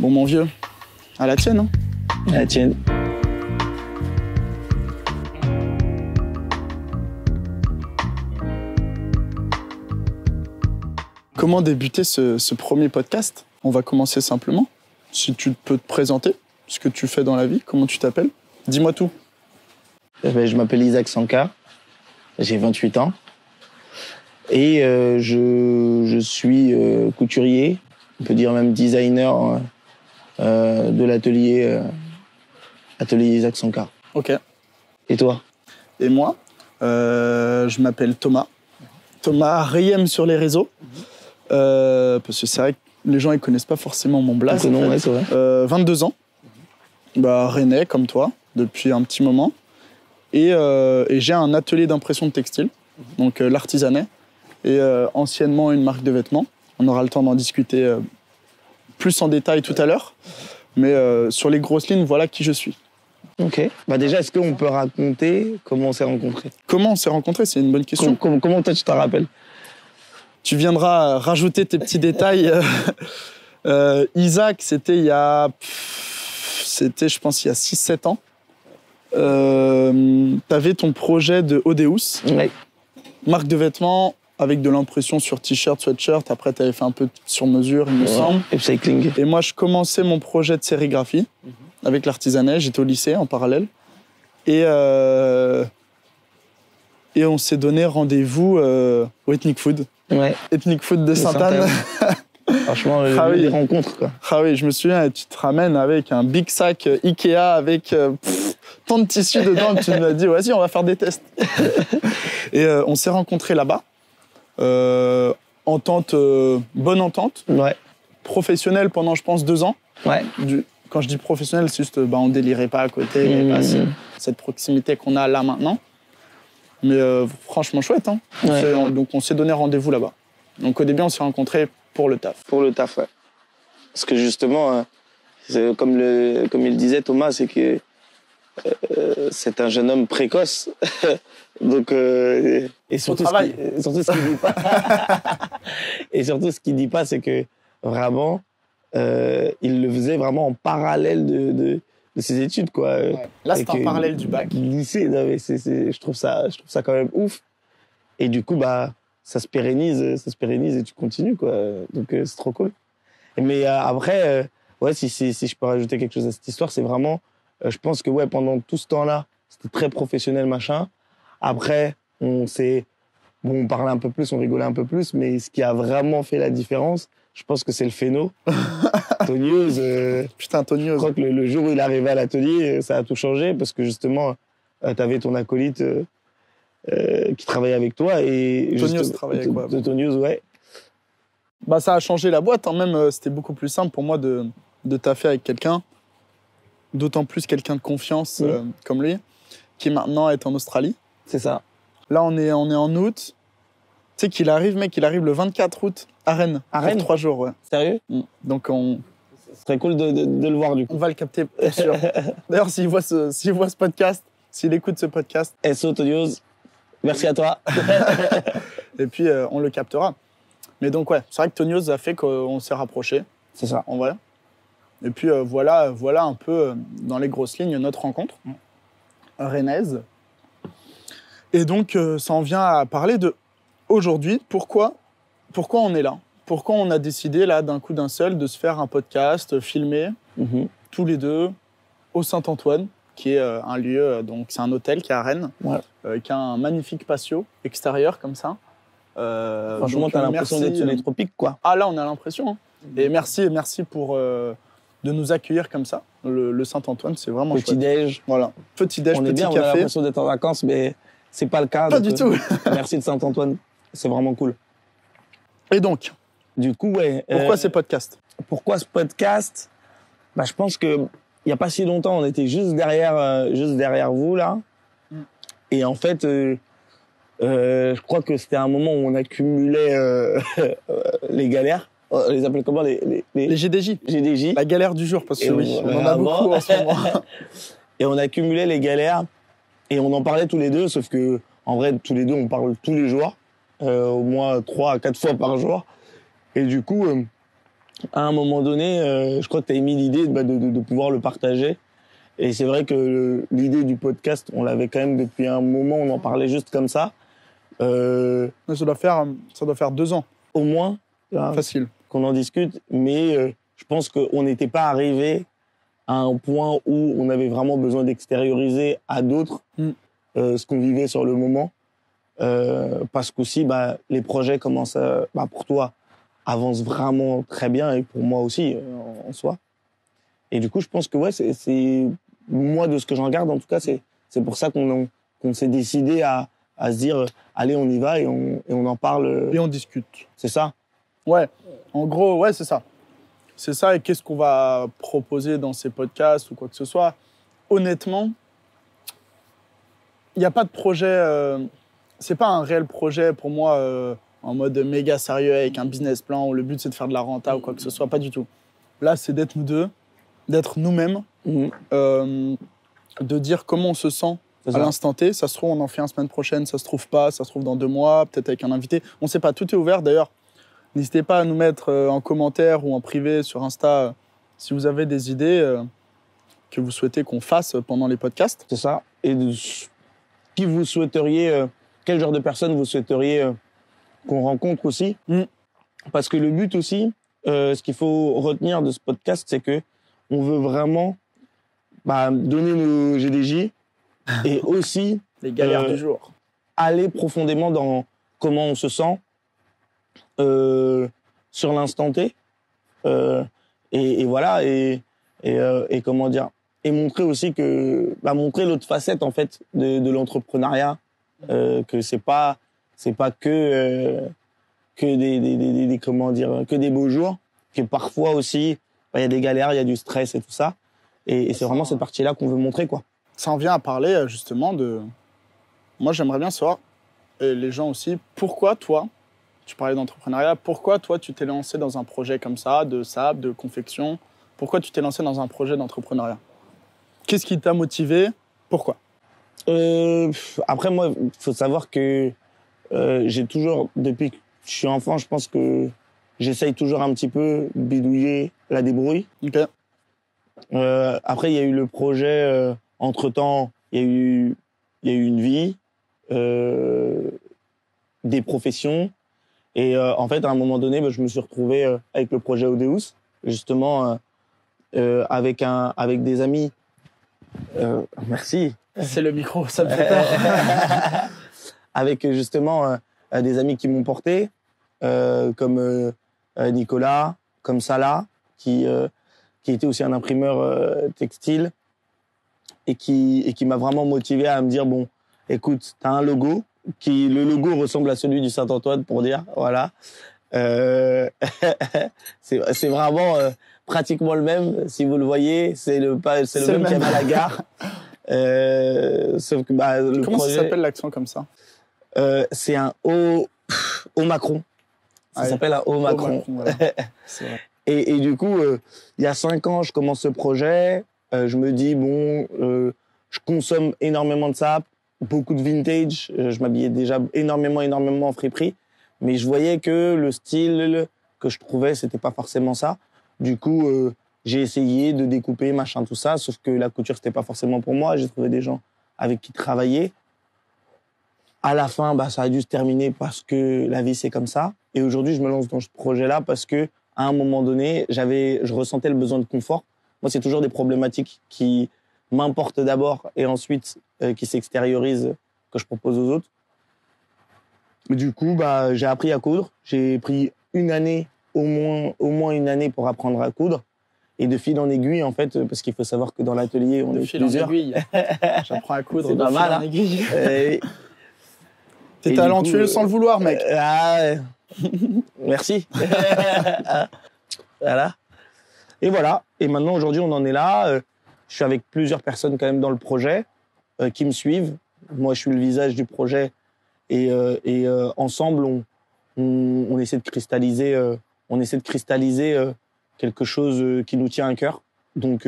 Bon, mon vieux, à la tienne, hein. À la tienne. Comment débuter ce premier podcast? On va commencer simplement. Si tu peux te présenter, ce que tu fais dans la vie, comment tu t'appelles? Dis-moi tout. Je m'appelle Isaac Sankar, j'ai 28 ans et je suis couturier, on peut dire même designer de l'atelier atelier Isaac Sankar. Ok. Et toi? Et moi, je m'appelle Thomas. Thomas Rayem sur les réseaux. Parce que c'est vrai que les gens ne connaissent pas forcément mon blaze. Non, ouais, c'est vrai. 22 ans. Rennais, comme toi, depuis un petit moment. Et j'ai un atelier d'impression de textile, donc l'artisanat, et anciennement une marque de vêtements. On aura le temps d'en discuter plus en détail tout à l'heure. Mais sur les grosses lignes, voilà qui je suis. Ok. Déjà, est-ce qu'on peut raconter comment on s'est rencontrés? Comment on s'est rencontrés? C'est une bonne question. Comment toi, tu t'en rappelles? Tu viendras rajouter tes petits détails. Isaac, c'était il y a... C'était, je pense, il y a 6-7 ans. T'avais ton projet de Odeus, Ouais. marque de vêtements avec de l'impression sur t-shirt, sweatshirt. Après, t'avais fait un peu sur mesure, il me semble. Upcycling. Et moi, je commençais mon projet de sérigraphie avec l'artisanat. J'étais au lycée en parallèle. Et on s'est donné rendez-vous au Ethnic Food. Ouais. Ethnic Food de Sainte-Anne. Franchement, des rencontres, quoi. Ah oui, je me souviens, tu te ramènes avec un big sac Ikea avec tant de tissus dedans. Tu m'as dit, vas-y, on va faire des tests. Et on s'est rencontrés là-bas. Entente, bonne entente. Ouais. Professionnelle pendant, je pense, 2 ans. Ouais. Quand je dis professionnel, c'est juste, on délirait pas à côté. Il n'y avait pas cette proximité qu'on a là maintenant. Mais franchement chouette, hein. Ouais. Donc on s'est donné rendez-vous là-bas. Donc au début, on s'est rencontrés pour le taf. Pour le taf, ouais. Parce que justement, comme il disait Thomas, c'est que c'est un jeune homme précoce. Donc, et surtout ce qu'il dit pas. Et surtout ce qu'il dit pas, c'est que vraiment, il le faisait vraiment en parallèle de ses études, quoi. Ouais. Là, c'est en parallèle du bac. Lycée, non, mais je trouve ça quand même ouf. Et du coup, ça se pérennise et tu continues, quoi. Donc c'est trop cool. Mais après, ouais, si je peux rajouter quelque chose à cette histoire, c'est vraiment, je pense que ouais, pendant tout ce temps-là, c'était très professionnel, machin. Après, on parlait un peu plus, on rigolait un peu plus, mais ce qui a vraiment fait la différence, je pense que c'est le phéno. Tonios. Putain, Tonios. Je crois que le jour où il est arrivé à l'atelier, ça a tout changé parce que justement, t'avais ton acolyte qui travaillait avec toi et Tonios travaillait avec moi. De Tonios, ouais. Ça a changé la boîte, hein. Même c'était beaucoup plus simple pour moi de taffer avec quelqu'un, d'autant plus quelqu'un de confiance comme lui, qui maintenant est en Australie. C'est ça. Là, on est en août. Tu sais qu'il arrive, mec, il arrive le 24 août à Rennes. À Rennes? Pour 3 jours, ouais. Sérieux? Donc Ce serait cool de le voir, du coup. on va le capter, pour sûr. D'ailleurs, s'il voit ce podcast, s'il écoute ce podcast. SO Tonios, merci à toi. Et puis, on le captera. Mais donc, ouais, c'est vrai que Tonios a fait qu'on s'est rapprochés. C'est ça. En vrai. Et puis, voilà un peu, dans les grosses lignes, notre rencontre rennaise. Et donc, ça en vient à parler de, aujourd'hui, pourquoi on est là? Pourquoi on a décidé, là, d'un coup d'un seul, de se faire un podcast, filmer, tous les deux, au Saint-Antoine, qui est un lieu, donc c'est un hôtel qui est à Rennes, qui a un magnifique patio extérieur, comme ça. Franchement, t'as l'impression d'être sur les tropiques, quoi. Ah, là, on a l'impression. Hein. Et merci pour de nous accueillir comme ça. Le Saint-Antoine, c'est vraiment chouette. Petit-déj. Voilà. Petit-déj, petit café. On a l'impression d'être en vacances, mais c'est pas le cas. Pas du tout. Merci de Saint-Antoine. C'est vraiment cool. Et donc, du coup, ouais. Pourquoi ces podcasts? Pourquoi ce podcast? Je pense que il y a pas si longtemps, on était juste derrière vous là. Et en fait, je crois que c'était un moment où on accumulait les galères. On les appelle comment les GDJ. GDJ. La galère du jour, parce que oui, on en a beaucoup en ce moment. Et on accumulait les galères et on en parlait tous les deux, sauf que en vrai, tous les deux, on parle tous les jours, au moins 3 à 4 fois par jour. Et du coup, à un moment donné, je crois que tu as émis l'idée de pouvoir le partager. Et c'est vrai que l'idée du podcast, on l'avait quand même depuis un moment, on en parlait juste comme ça. Ça doit faire 2 ans. Au moins, Facile. Qu'on en discute. Mais je pense qu'on n'était pas arrivé à un point où on avait vraiment besoin d'extérioriser à d'autres ce qu'on vivait sur le moment. Parce qu'aussi, les projets commencent pour toi, avancent vraiment très bien et pour moi aussi, en soi. Et du coup, je pense que c'est moi, de ce que j'en regarde, en tout cas, c'est pour ça qu'on s'est décidé à se dire, allez, on y va et on en parle. Et on discute. C'est ça? Ouais, en gros, ouais, c'est ça. C'est ça, et qu'est-ce qu'on va proposer dans ces podcasts ou quoi que ce soit. Honnêtement, il n'y a pas de projet... c'est pas un réel projet pour moi en mode méga sérieux avec un business plan où le but c'est de faire de la renta ou quoi que ce soit, pas du tout. Là, c'est d'être nous deux, d'être nous-mêmes, de dire comment on se sent à l'instant T. Ça se trouve, on en fait un semaine prochaine, ça se trouve pas, ça se trouve dans 2 mois, peut-être avec un invité. On sait pas, tout est ouvert. D'ailleurs, n'hésitez pas à nous mettre en commentaire ou en privé sur Insta si vous avez des idées que vous souhaitez qu'on fasse pendant les podcasts. C'est ça. Et qui vous souhaiteriez, quel genre de personnes vous souhaiteriez qu'on rencontre aussi. Parce que le but aussi, ce qu'il faut retenir de ce podcast, c'est que on veut vraiment donner nos GDJ et aussi les galères du jour. Aller profondément dans comment on se sent sur l'instant T. Et voilà, et comment dire, et montrer aussi que montrer l'autre facette en fait de l'entrepreneuriat, que c'est pas que des comment dire, que des beaux jours, que parfois aussi il y a des galères, il y a du stress et tout ça, et c'est vraiment cette partie-là qu'on veut montrer, quoi. Ça en vient à parler justement de, moi j'aimerais bien savoir, et les gens aussi, pourquoi toi, tu parlais d'entrepreneuriat, pourquoi toi tu t'es lancé dans un projet comme ça, de sable, de confection, pourquoi tu t'es lancé dans un projet d'entrepreneuriat? Qu'est-ce qui t'a motivé? Pourquoi? Après, moi, il faut savoir que j'ai toujours, depuis que je suis enfant, je pense que j'essaye toujours un petit peu bidouiller la débrouille. Ok. Après, il y a eu le projet. Entre-temps, il y a eu une vie, des professions. Et en fait, à un moment donné, je me suis retrouvé avec le projet Odeus, justement, avec des amis. Merci. C'est le micro, ça me fait peur. Avec justement des amis qui m'ont porté, comme Nicolas, comme Salah, qui était aussi un imprimeur textile et qui m'a vraiment motivé à me dire, bon, écoute, t'as un logo, le logo ressemble à celui du Saint-Antoine, pour dire, voilà. C'est vraiment pratiquement le même, si vous le voyez, c'est le même qu'il y avait à la gare. Sauf que Comment ça s'appelle l'accent comme ça? C'est un O Macron. Ça s'appelle un O Macron. Voilà. C'est vrai. Et du coup, il y a 5 ans, je commence ce projet. Je me dis, bon, je consomme énormément de ça, beaucoup de vintage. Je m'habillais déjà énormément en friperie. Mais je voyais que le style que je trouvais, c'était pas forcément ça. Du coup, j'ai essayé de découper, machin, tout ça. Sauf que la couture, c'était pas forcément pour moi. J'ai trouvé des gens avec qui travailler. À la fin, ça a dû se terminer parce que la vie, c'est comme ça. Et aujourd'hui, je me lance dans ce projet-là parce que, à un moment donné, je ressentais le besoin de confort. Moi, c'est toujours des problématiques qui m'importent d'abord et ensuite qui s'extériorisent, que je propose aux autres. Du coup, j'ai appris à coudre. J'ai pris une année, au moins une année pour apprendre à coudre. Et de fil en aiguille, en fait, parce qu'il faut savoir que dans l'atelier, on est plusieurs. De fil en aiguille. J'apprends à coudre c'est de pas fil mal, en aiguille. T'es Et talentueux du coup, sans le vouloir, mec. Merci. Voilà. Et voilà. Et maintenant, aujourd'hui, on en est là. Je suis avec plusieurs personnes quand même dans le projet qui me suivent. Moi, je suis le visage du projet. Et ensemble, on essaie de cristalliser, quelque chose qui nous tient à cœur. Donc,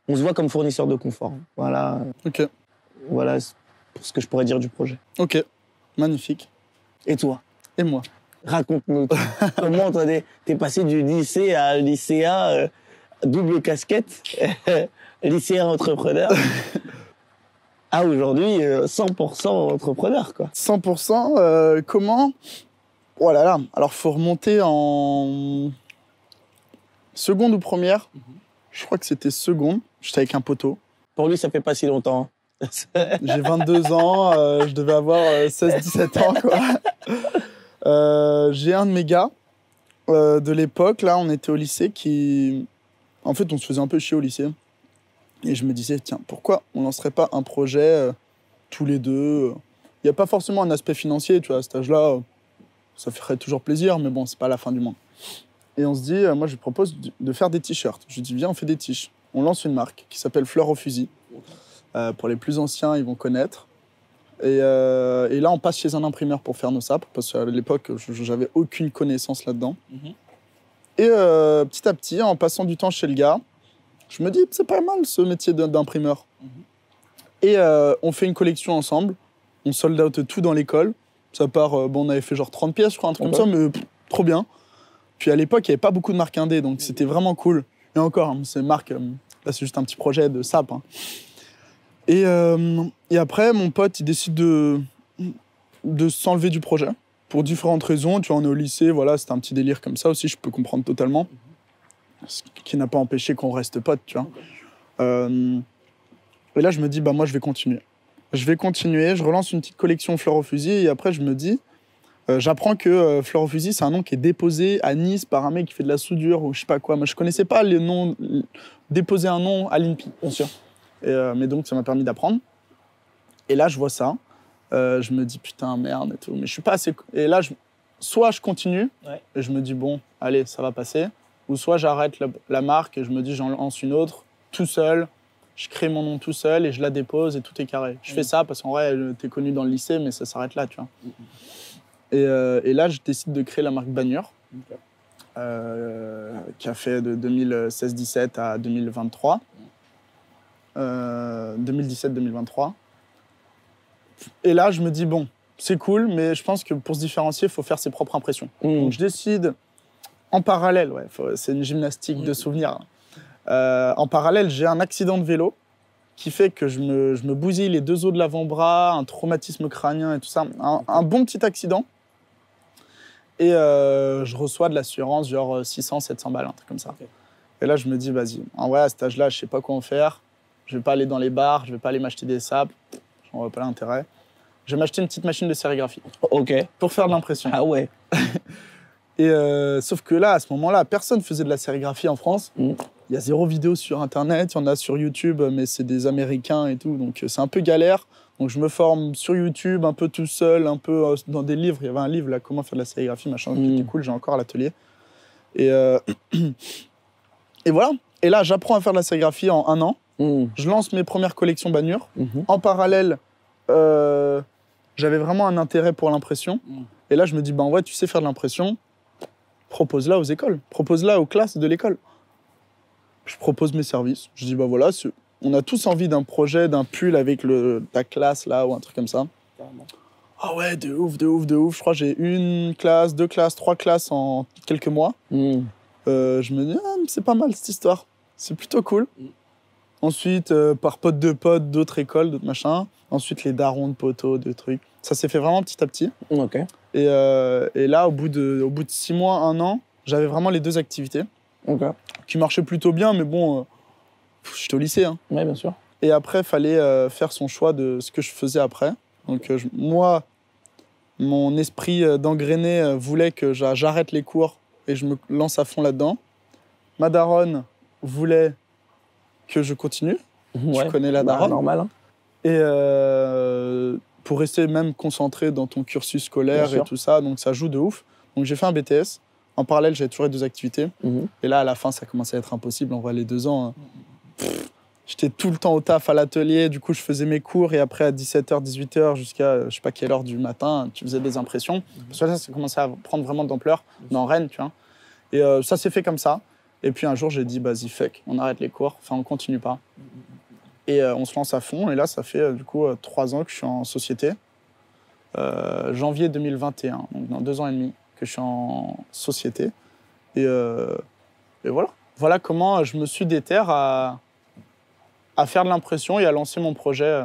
on se voit comme fournisseur de confort. Voilà. Ok. Voilà ce que je pourrais dire du projet. Ok. Magnifique. Et toi? Et moi? Raconte-nous. Comment t'es passé du lycée à lycéen, double casquette, lycéen entrepreneur, à aujourd'hui 100% entrepreneur, quoi. 100%, comment? Oh là là, alors faut remonter en seconde ou première. Je crois que c'était seconde. J'étais avec un poteau. Pour lui, ça fait pas si longtemps. J'ai 22 ans, je devais avoir 16-17 ans, quoi. J'ai un de mes gars de l'époque, là, on était au lycée, qui... En fait, on se faisait un peu chier au lycée. Et je me disais, tiens, pourquoi on lancerait pas un projet tous les deux? Il n'y a pas forcément un aspect financier, tu vois, à cet âge-là, ça ferait toujours plaisir, mais bon, c'est pas la fin du monde. Et on se dit, moi, je lui propose de faire des t-shirts. Je lui dis, viens, on fait des t-shirts. On lance une marque qui s'appelle Fleur au fusil. Pour les plus anciens, ils vont connaître. Et là, on passe chez un imprimeur pour faire nos sapes, parce qu'à l'époque, j'avais aucune connaissance là-dedans. Et petit à petit, en passant du temps chez le gars, je me dis, c'est pas mal ce métier d'imprimeur. Et on fait une collection ensemble, on sold out tout dans l'école. Ça part, bon, on avait fait genre 30 pièces, je crois, un truc comme ça, mais trop bien. Puis à l'époque, il n'y avait pas beaucoup de marques indé, donc c'était vraiment cool. Et encore, hein, ces marques, là, c'est juste un petit projet de sap. Hein. Et après, mon pote, il décide de s'enlever du projet pour différentes raisons. Tu vois, on est au lycée, voilà, c'était un petit délire comme ça aussi, je peux comprendre totalement. Ce qui n'a pas empêché qu'on reste potes, tu vois. Et là, je me dis, bah moi, je vais continuer. Je vais continuer, je relance une petite collection Fleur au fusil, et après, je me dis, j'apprends que Fleur au fusil, c'est un nom qui est déposé à Nice par un mec qui fait de la soudure ou je sais pas quoi. Moi, je connaissais pas les noms, déposer un nom à l'INPI, bien sûr. Mais donc, ça m'a permis d'apprendre. Et là, je vois ça. Je me dis, putain, merde et tout. Mais je suis pas assez... Et là, soit je continue, et je me dis, bon, allez, ça va passer. Ou soit j'arrête la marque et je me dis, j'en lance une autre, tout seul. Je crée mon nom tout seul et je la dépose et tout est carré. Je fais ça parce qu'en vrai, t'es connu dans le lycée, mais ça s'arrête là, tu vois. Et là, je décide de créer la marque Bagnure, qui a fait de 2016-17 à 2023. 2017-2023. Et là, je me dis, bon, c'est cool, mais je pense que pour se différencier, il faut faire ses propres impressions. Donc, je décide, en parallèle, c'est une gymnastique de souvenirs. En parallèle, j'ai un accident de vélo qui fait que je me bousille les 2 os de l'avant-bras, un traumatisme crânien et tout ça. Un bon petit accident. Et je reçois de l'assurance, genre 600-700 balles, un truc comme ça. Okay. Et là, je me dis, vas-y, en vrai, à cet âge-là, je sais pas quoi en faire. Je vais pas aller dans les bars, je vais pas aller m'acheter des sapes. J'en vois pas l'intérêt. Je vais m'acheter une petite machine de sérigraphie. Ok. Pour faire de l'impression. Ah ouais. Et sauf que là, à ce moment-là, personne faisait de la sérigraphie en France. Il y a 0 vidéo sur Internet, il y en a sur YouTube, mais c'est des Américains et tout, donc c'est un peu galère. Donc je me forme sur YouTube, un peu tout seul, un peu dans des livres. Il y avait un livre, là, comment faire de la sérigraphie, machin, qui était cool, j'ai encore à l'atelier. Et voilà. Et là, j'apprends à faire de la sérigraphie en 1 an. Je lance mes premières collections Bagnure. En parallèle, j'avais vraiment un intérêt pour l'impression. Et là, je me dis, ben ouais, tu sais faire de l'impression, propose-la aux écoles, propose-la aux classes de l'école. Je propose mes services. Je dis, bah voilà, on a tous envie d'un projet, d'un pull avec ta classe, là, ou un truc comme ça. Ah ouais, de ouf, de ouf, de ouf. Je crois que j'ai 1 classe, 2 classes, 3 classes en quelques mois. Je me dis, ah, c'est pas mal cette histoire. C'est plutôt cool. Ensuite, par pote de potes, d'autres écoles, d'autres machins. Ensuite, les darons de poteaux, de trucs. Ça s'est fait vraiment petit à petit. Ok. Et là, au bout de 6 mois, 1 an, j'avais vraiment les 2 activités. Ok. Qui marchaient plutôt bien, mais bon, j'étais au lycée. Hein. Oui, bien sûr. Et après, il fallait faire son choix de ce que je faisais après. Donc, moi, mon esprit d'engrainé voulait que j'arrête les cours et je me lance à fond là-dedans. Ma daronne voulait que je continue. Ouais, tu connais la daronne. Normal. Hein. Et pour rester même concentré dans ton cursus scolaire et tout ça, donc ça joue de ouf. Donc j'ai fait un BTS. En parallèle, j'avais toujours 2 activités. Et là, à la fin, ça commençait à être impossible. En vrai, les 2 ans, j'étais tout le temps au taf à l'atelier. Du coup, je faisais mes cours et après, à 17h, 18h, jusqu'à je sais pas quelle heure du matin, tu faisais des impressions. Parce que là, ça commençait à prendre vraiment d'ampleur dans Rennes, tu vois. Et ça s'est fait comme ça. Et puis un jour, j'ai dit, vas-y, fuck, on arrête les cours. Enfin, on continue pas. Et on se lance à fond. Et là, ça fait du coup 3 ans que je suis en société. Janvier 2021, donc dans 2 ans et demi. que je suis en société. Et voilà. Voilà comment je me suis déter à faire de l'impression et à lancer mon projet,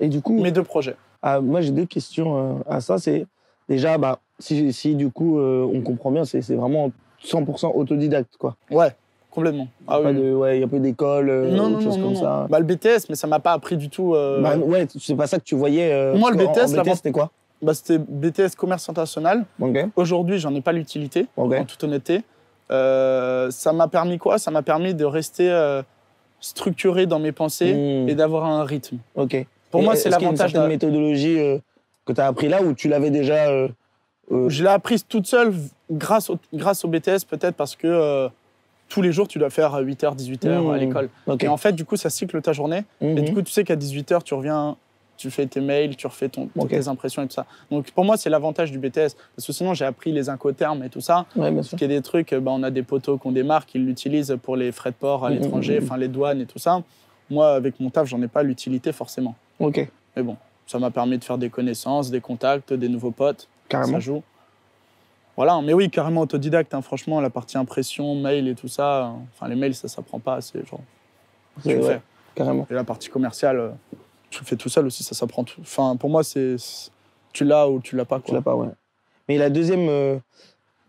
Et du coup, mes 2 projets. moi, j'ai 2 questions à ça. C'est déjà, bah, si du coup, on comprend bien, c'est vraiment 100% autodidacte, quoi. Ouais, complètement. Ah Pas oui. de, ouais, il y a peu d'école, Non, choses comme ça. Bah, le BTS, mais ça m'a pas appris du tout. Bah, ouais, c'est pas ça que tu voyais. Moi, le parce qu'en- BTS, en BTS, c'était quoi? bah, c'était BTS commerce international. Ok. Aujourd'hui, j'en ai pas l'utilité, Ok. en toute honnêteté. Ça m'a permis quoi? Ça m'a permis de rester structuré dans mes pensées et d'avoir un rythme. Ok. Pour Et moi, c'est est-ce qu'il y a une l'avantage. certaine méthodologie que tu as appris là ou tu l'avais déjà Je l'ai apprise toute seule grâce au BTS, peut-être parce que tous les jours, tu dois faire 8h, 18h à l'école. Ok. Et en fait, du coup, ça cycle ta journée. Et du coup, tu sais qu'à 18h, tu reviens, tu fais tes mails, tu refais tes impressions et tout ça. Donc, pour moi, c'est l'avantage du BTS. Parce que sinon, j'ai appris les incoterms et tout ça. Ouais, bien sûr. Il y a des trucs, bah, on a des poteaux qui ont des marques, ils l'utilisent pour les frais de port à l'étranger, enfin les douanes et tout ça. Moi, avec mon taf, j'en ai pas l'utilité forcément. Ok. Mais bon, ça m'a permis de faire des connaissances, des contacts, des nouveaux potes. Carrément. Ça joue. Voilà, mais oui, carrément autodidacte. Hein. Franchement, la partie impression, mail et tout ça, enfin les mails, ça s'apprend pas. C'est genre, tu le fais. Carrément. Et la partie commerciale, tu le fais tout seul aussi, ça s'apprend tout. Enfin, pour moi, tu l'as ou tu l'as pas. Quoi. Tu l'as pas, ouais. Mais la deuxième,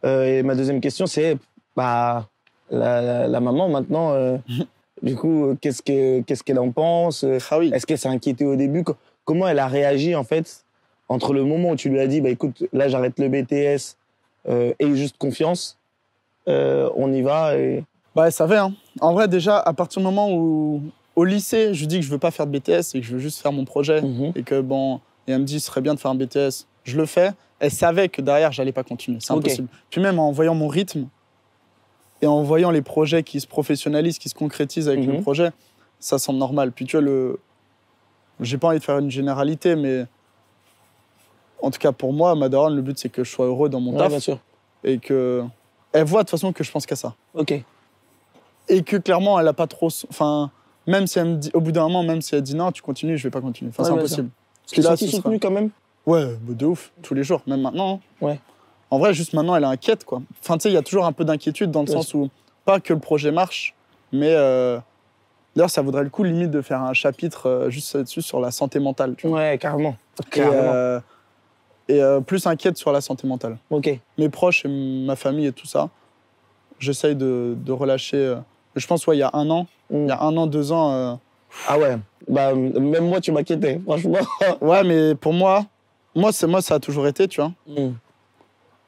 ma deuxième question, c'est bah, la maman maintenant, du coup, qu'est-ce qu'elle en pense? Ah oui. Est-ce qu'elle s'est inquiétée au début? Comment elle a réagi en fait entre le moment où tu lui as dit, bah écoute, là j'arrête le BTS et juste confiance, on y va et... Bah, elle savait. Hein. En vrai, déjà, à partir du moment où, au lycée, je lui dis que je veux pas faire de BTS et que je veux juste faire mon projet et que bon, et elle me dit, ce serait bien de faire un BTS, je le fais. Elle savait que derrière, j'allais pas continuer. C'est impossible. Puis même en voyant mon rythme et en voyant les projets qui se professionnalisent, qui se concrétisent avec le projet, ça semble normal. Puis tu vois, j'ai pas envie de faire une généralité, mais en tout cas pour moi, ma daronne, le but c'est que je sois heureux dans mon taf. Bien sûr. Et que elle voit de toute façon que je pense qu'à ça. Ok. Et que clairement, elle a pas trop. Enfin, même si elle me dit, au bout d'un moment, même si elle dit non, tu continues, je vais pas continuer. Enfin, c'est impossible. Tu l'as soutenu quand même? Ouais, de ouf, tous les jours, même maintenant. Hein. Ouais. En vrai, juste maintenant, elle est inquiète, quoi. Enfin, tu sais, il y a toujours un peu d'inquiétude dans le sens où, pas que le projet marche, mais d'ailleurs, ça vaudrait le coup, limite, de faire un chapitre juste là-dessus sur la santé mentale. Tu vois. Ouais, carrément. Et plus inquiète sur la santé mentale. Ok. Mes proches et ma famille et tout ça, j'essaye de relâcher. Je pense, ouais, il y a 1 an, il y a 1 an, 2 ans. Ah ouais, bah, même moi, tu m'inquiétais, franchement. Ouais, mais pour moi, ça a toujours été, tu vois.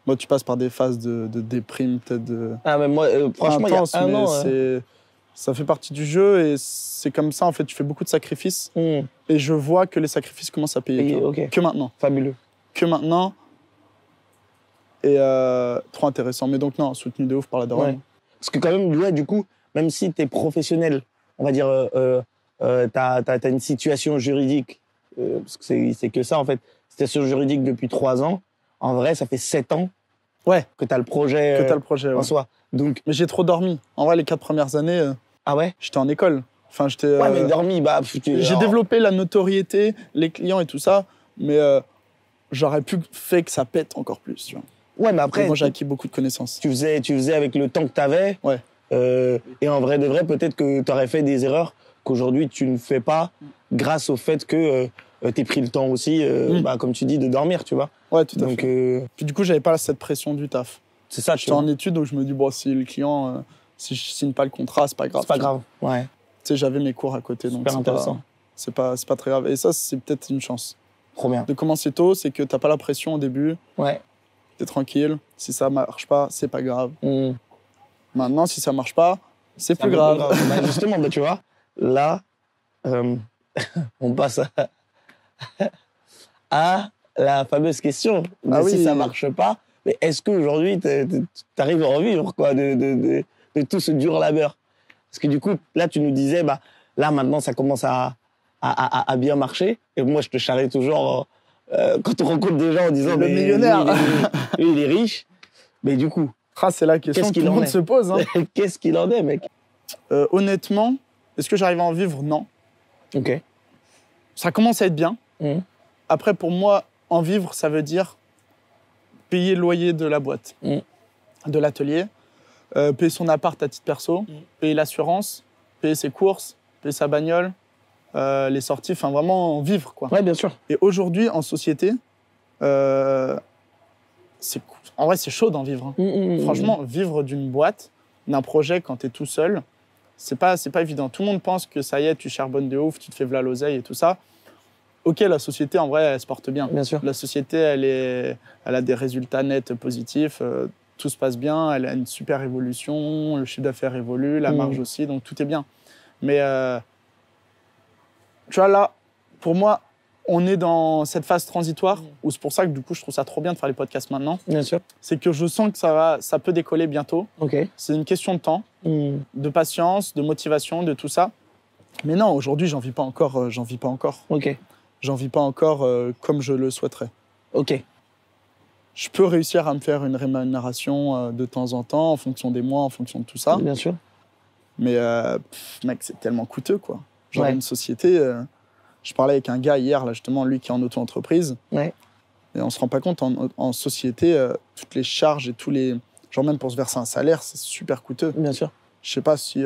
Moi, tu passes par des phases de déprime, peut-être de. Ah, mais moi, franchement, intense, il y a 1 an. Ça fait partie du jeu et c'est comme ça, en fait, tu fais beaucoup de sacrifices. Et je vois que les sacrifices commencent à payer. Okay. Que maintenant. Fabuleux. Que maintenant. Et trop intéressant. Mais donc, non, soutenu de ouf par la daronne. Ouais. Parce que, quand même, ouais, du coup, même si tu es professionnel, on va dire, t'as une situation juridique, parce que c'est que ça, en fait, situation juridique depuis 3 ans. En vrai, ça fait 7 ans que tu as le projet, en soi. Donc... Mais j'ai trop dormi. En vrai, les 4 premières années, ah ouais, j'étais en école. Enfin, j'étais. Ouais, mais dormi, bah. J'ai développé la notoriété, les clients et tout ça, mais j'aurais pu faire que ça pète encore plus, tu vois. Ouais, mais après. Moi, j'ai acquis beaucoup de connaissances. Tu faisais avec le temps que tu avais. Ouais. Et en vrai de vrai, peut-être que tu aurais fait des erreurs qu'aujourd'hui tu ne fais pas grâce au fait que tu aies pris le temps aussi, bah, comme tu dis, de dormir, tu vois. Ouais, tout à fait. Puis du coup, j'avais pas cette pression du taf. C'est ça, j'étais en études, donc je me dis, bon, si le client, si je signe pas le contrat, c'est pas grave. C'est pas grave, ouais. Tu sais, j'avais mes cours à côté, donc super intéressant. C'est pas très grave. Et ça, c'est peut-être une chance. Trop bien. De commencer tôt, c'est que t'as pas la pression au début. Ouais. T'es tranquille. Si ça marche pas, c'est pas grave. Maintenant, si ça marche pas, c'est plus grave. Bah, justement, bah, tu vois, là, on passe à la fameuse question de si ça marche pas. Mais est-ce qu'aujourd'hui, tu arrives à revivre quoi, de tout ce dur labeur? Parce que du coup, là, tu nous disais, bah, là, maintenant, ça commence à bien marcher. Et moi, je te charrie toujours quand on rencontre des gens en disant... Le millionnaire. Lui, il est riche. Mais du coup... c'est la question que tout le monde se pose. Hein. Qu'est-ce qu'il en est, mec? Honnêtement, est-ce que j'arrive à en vivre? Non. Ok. Ça commence à être bien. Après, pour moi, en vivre, ça veut dire payer le loyer de la boîte, de l'atelier, payer son appart à titre perso, payer l'assurance, payer ses courses, payer sa bagnole, les sorties, enfin vraiment vivre, quoi. Ouais, bien sûr. Et aujourd'hui, en société, en vrai, c'est chaud d'en vivre. Hein. Franchement, vivre d'une boîte, d'un projet quand t'es tout seul, c'est pas évident. Tout le monde pense que ça y est, tu charbonnes de ouf, tu te fais v'là l'oseille et tout ça. Ok, la société, en vrai, elle se porte bien. Bien sûr. La société, elle a des résultats nets positifs, tout se passe bien, elle a une super évolution, le chiffre d'affaires évolue, la marge aussi, donc tout est bien. Mais tu vois, là, pour moi, on est dans cette phase transitoire où c'est pour ça que du coup, je trouve ça trop bien de faire les podcasts maintenant. Bien sûr. C'est que je sens que ça peut décoller bientôt. Ok. C'est une question de temps, de patience, de motivation, de tout ça. Mais non, aujourd'hui, j'en vis pas encore. Ok. J'en vis pas encore comme je le souhaiterais. Ok. Je peux réussir à me faire une rémunération de temps en temps, en fonction des mois, en fonction de tout ça. Bien sûr. Mais mec, c'est tellement coûteux, quoi. Genre Ouais. une société... je parlais avec un gars hier, là, justement, lui qui est en auto-entreprise. Ouais. Et on se rend pas compte, en société, toutes les charges et tous les... Genre même pour se verser un salaire, c'est super coûteux. Bien sûr. Je sais pas si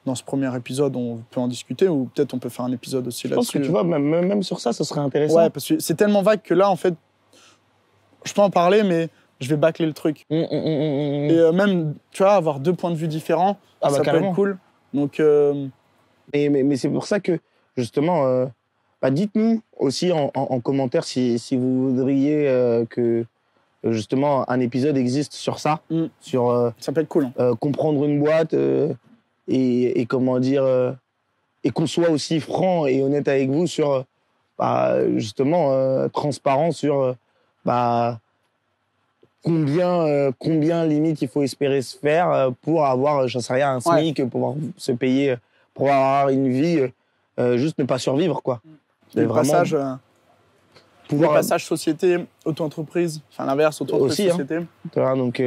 dans ce premier épisode, on peut en discuter ou peut-être on peut faire un épisode aussi Je pense là-dessus. que tu vois, même sur ça, ce serait intéressant. Ouais, parce que c'est tellement vague que là, en fait, je peux en parler, mais je vais bâcler le truc. Et même, tu vois, avoir deux points de vue différents, ça peut carrément. être cool. Donc, Mais c'est pour ça que, justement, dites-nous aussi en commentaire si vous voudriez que, justement, un épisode existe sur ça, sur ça peut être cool. Hein. comprendre une boîte et comment dire, et qu'on soit aussi franc et honnête avec vous sur, justement, transparent sur combien limite il faut espérer se faire pour avoir, j'en sais rien, un SMIC, pouvoir se payer, pour avoir une vie, juste ne pas survivre, quoi. Le passage société, auto-entreprise, enfin l'inverse, auto-entreprise, aussi, société. Hein. Donc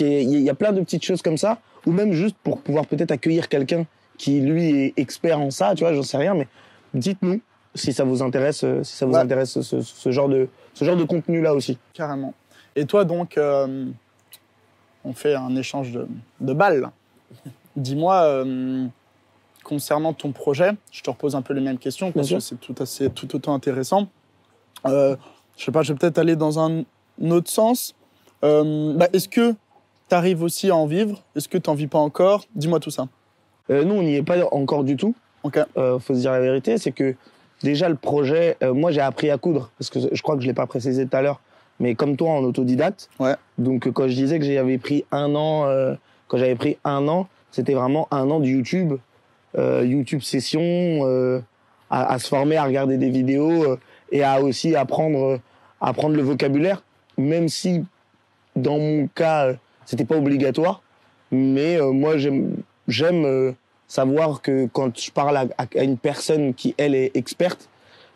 il y a plein de petites choses comme ça, ou même juste pour pouvoir peut-être accueillir quelqu'un qui, lui, est expert en ça, tu vois, j'en sais rien, mais dites-nous si ça vous intéresse, intéresse ce genre de contenu-là aussi. Carrément. Et toi, donc, on fait un échange de balles. Dis-moi, concernant ton projet, je te repose un peu les mêmes questions, parce que c'est tout autant intéressant. Je sais pas, je vais peut-être aller dans un autre sens. Est-ce que tu arrives aussi à en vivre? Est-ce que tu n'en vis pas encore? Dis-moi tout ça. Nous, on n'y est pas encore du tout. Okay. Faut se dire la vérité, c'est que déjà le projet, moi j'ai appris à coudre, parce que je crois que je ne l'ai pas précisé tout à l'heure, mais comme toi en autodidacte. Ouais. Donc quand je disais que j'avais pris un an, c'était vraiment un an de YouTube, YouTube session, à se former, à regarder des vidéos et à aussi apprendre le vocabulaire, même si dans mon cas c'était pas obligatoire, mais moi j'aime savoir que quand je parle à une personne qui elle est experte,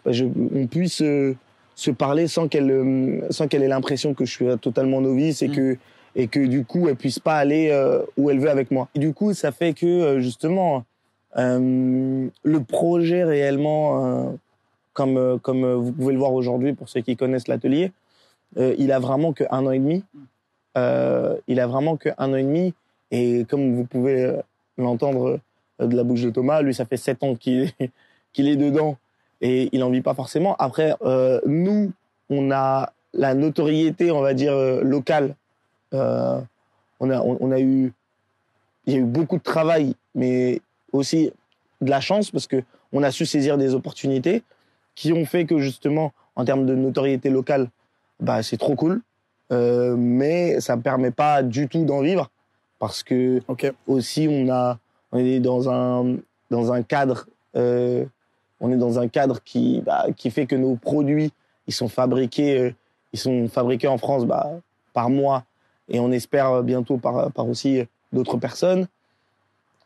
on puisse se parler sans qu'elle ait l'impression que je suis totalement novice et que du coup elle puisse pas aller où elle veut avec moi. Et du coup ça fait que justement le projet réellement comme vous pouvez le voir aujourd'hui pour ceux qui connaissent l'atelier, il a vraiment que 1 an et demi. Et comme vous pouvez l'entendre de la bouche de Thomas, lui ça fait 7 ans qu'il est dedans. Et il n'en vit pas forcément. Après, nous, on a la notoriété, on va dire, locale. Il y a eu beaucoup de travail, mais aussi de la chance, parce qu'on a su saisir des opportunités qui ont fait que, justement, en termes de notoriété locale, c'est trop cool. Mais ça ne permet pas du tout d'en vivre, parce que aussi, on est dans un cadre... on est dans un cadre qui fait que nos produits, ils sont fabriqués en France par moi et on espère bientôt par aussi d'autres personnes.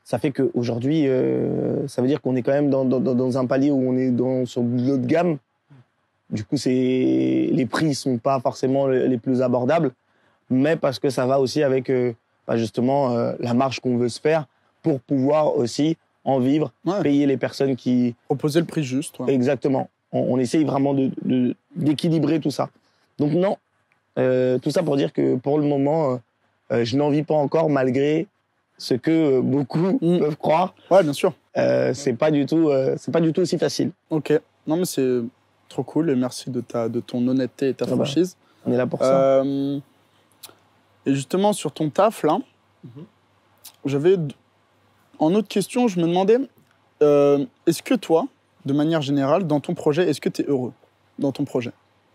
Ça fait qu'aujourd'hui, ça veut dire qu'on est quand même dans un palier où on est sur de l'autre gamme. Du coup, les prix ne sont pas forcément les plus abordables, mais parce que ça va aussi avec justement la marge qu'on veut se faire pour pouvoir aussi en vivre, payer les personnes qui... Proposer le prix juste. Ouais. Exactement. On essaye vraiment d'équilibrer tout ça. Donc non, Tout ça pour dire que pour le moment, je n'en vis pas encore malgré ce que beaucoup peuvent croire. Ouais, bien sûr. C'est pas du tout aussi facile. Ok. Non, mais c'est trop cool et merci de ton honnêteté et ta franchise. On est là pour ça. Et justement, sur ton taf, là, j'avais... En autre question, je me demandais, est-ce que toi, de manière générale, dans ton projet, est-ce que tu es heureux dans ton projet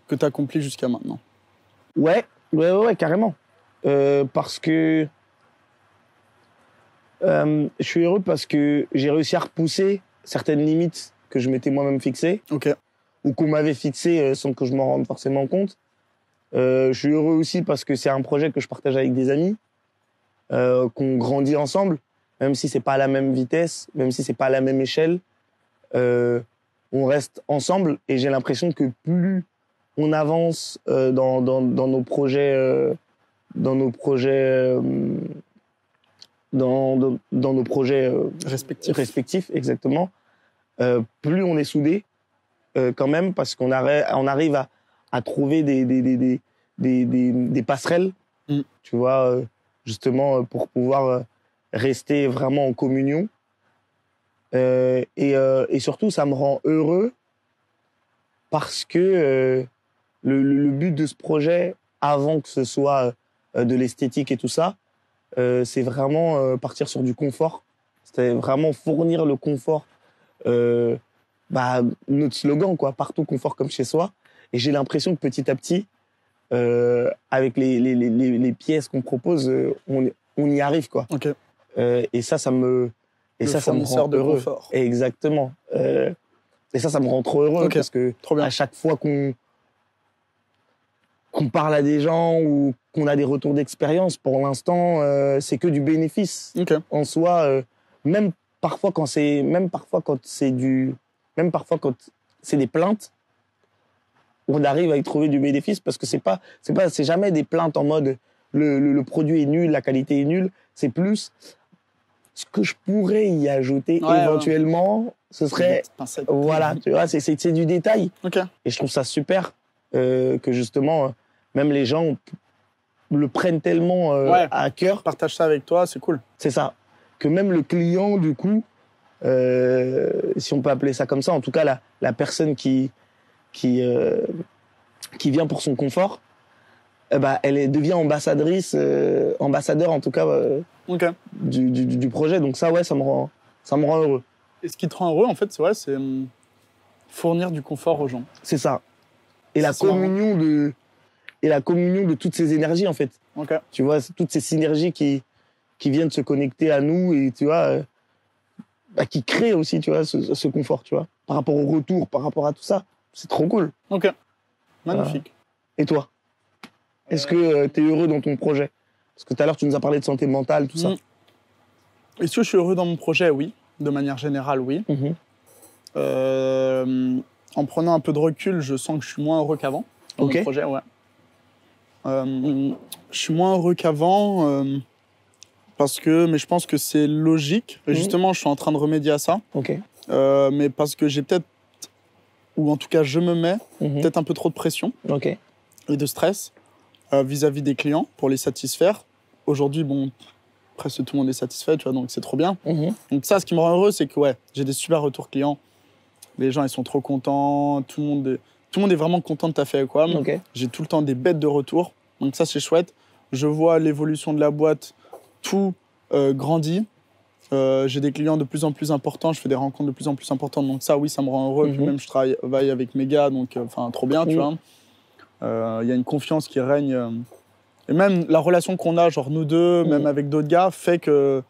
que tu as accompli jusqu'à maintenant? Ouais, carrément. Parce que je suis heureux parce que j'ai réussi à repousser certaines limites que je m'étais moi-même fixées. Ok. Ou qu'on m'avait fixées sans que je m'en rende forcément compte. Je suis heureux aussi parce que c'est un projet que je partage avec des amis, qu'on grandit ensemble, même si c'est pas à la même vitesse, même si c'est pas à la même échelle. On reste ensemble et j'ai l'impression que plus on avance dans nos projets, dans nos projets respectifs, exactement, plus on est soudés quand même, parce qu'on arrive à trouver des passerelles, tu vois, justement pour pouvoir rester vraiment en communion. Et surtout, ça me rend heureux parce que le but de ce projet, avant que ce soit de l'esthétique et tout ça, c'est vraiment partir sur du confort. C'était vraiment fournir le confort, notre slogan, quoi, partout confort comme chez soi. Et j'ai l'impression que petit à petit, avec les pièces qu'on propose, on y arrive, quoi. Ok. Et ça me rend heureux. Confort. Exactement. Et ça me rend trop heureux, parce que à chaque fois qu'on parle à des gens ou qu'on a des retours d'expérience, pour l'instant, c'est que du bénéfice. En soi, même parfois quand c'est des plaintes, on arrive à y trouver du bénéfice, parce que c'est jamais des plaintes en mode le produit est nul, la qualité est nulle. C'est plus ce que je pourrais y ajouter éventuellement, ce serait, voilà, tu vois, c'est du détail. Et je trouve ça super que justement, même les gens le prennent tellement à cœur. Partage ça avec toi, c'est cool. C'est ça. Que même le client, du coup, si on peut appeler ça comme ça, en tout cas la personne qui vient pour son confort, elle devient ambassadeur en tout cas du projet. Donc ça, ouais, ça me rend heureux. Et ce qui te rend heureux, en fait, c'est fournir du confort aux gens. C'est ça. Et la communion de toutes ces énergies, en fait. Tu vois, toutes ces synergies qui viennent se connecter à nous et tu vois, qui créent aussi, tu vois, ce confort, tu vois, par rapport au retour, par rapport à tout ça. C'est trop cool. Ok. Magnifique. Et toi? Est-ce que tu es heureux dans ton projet? Parce que tout à l'heure, tu nous as parlé de santé mentale, tout ça. Est-ce que je suis heureux dans mon projet? Oui. De manière générale, oui. En prenant un peu de recul, je sens que je suis moins heureux qu'avant dans mon projet, ouais. Je suis moins heureux qu'avant mais je pense que c'est logique. Et justement, je suis en train de remédier à ça. Mais parce que j'ai peut-être, ou en tout cas, je me mets peut-être un peu trop de pression et de stress vis-à-vis des clients pour les satisfaire. Aujourd'hui, bon, presque tout le monde est satisfait, tu vois, donc c'est trop bien. Donc ça, ce qui me rend heureux, c'est que j'ai des super retours clients. Les gens, ils sont trop contents. Tout le monde est vraiment content de taffer avec WAM. J'ai tout le temps des bêtes de retour. Donc ça, c'est chouette. Je vois l'évolution de la boîte, tout grandit. J'ai des clients de plus en plus importants. Je fais des rencontres de plus en plus importantes. Donc ça, oui, ça me rend heureux. Puis même, je travaille avec mes gars. Donc, trop bien, tu vois. Il y a une confiance qui règne. Et même la relation qu'on a, genre nous deux, même avec d'autres gars, fait que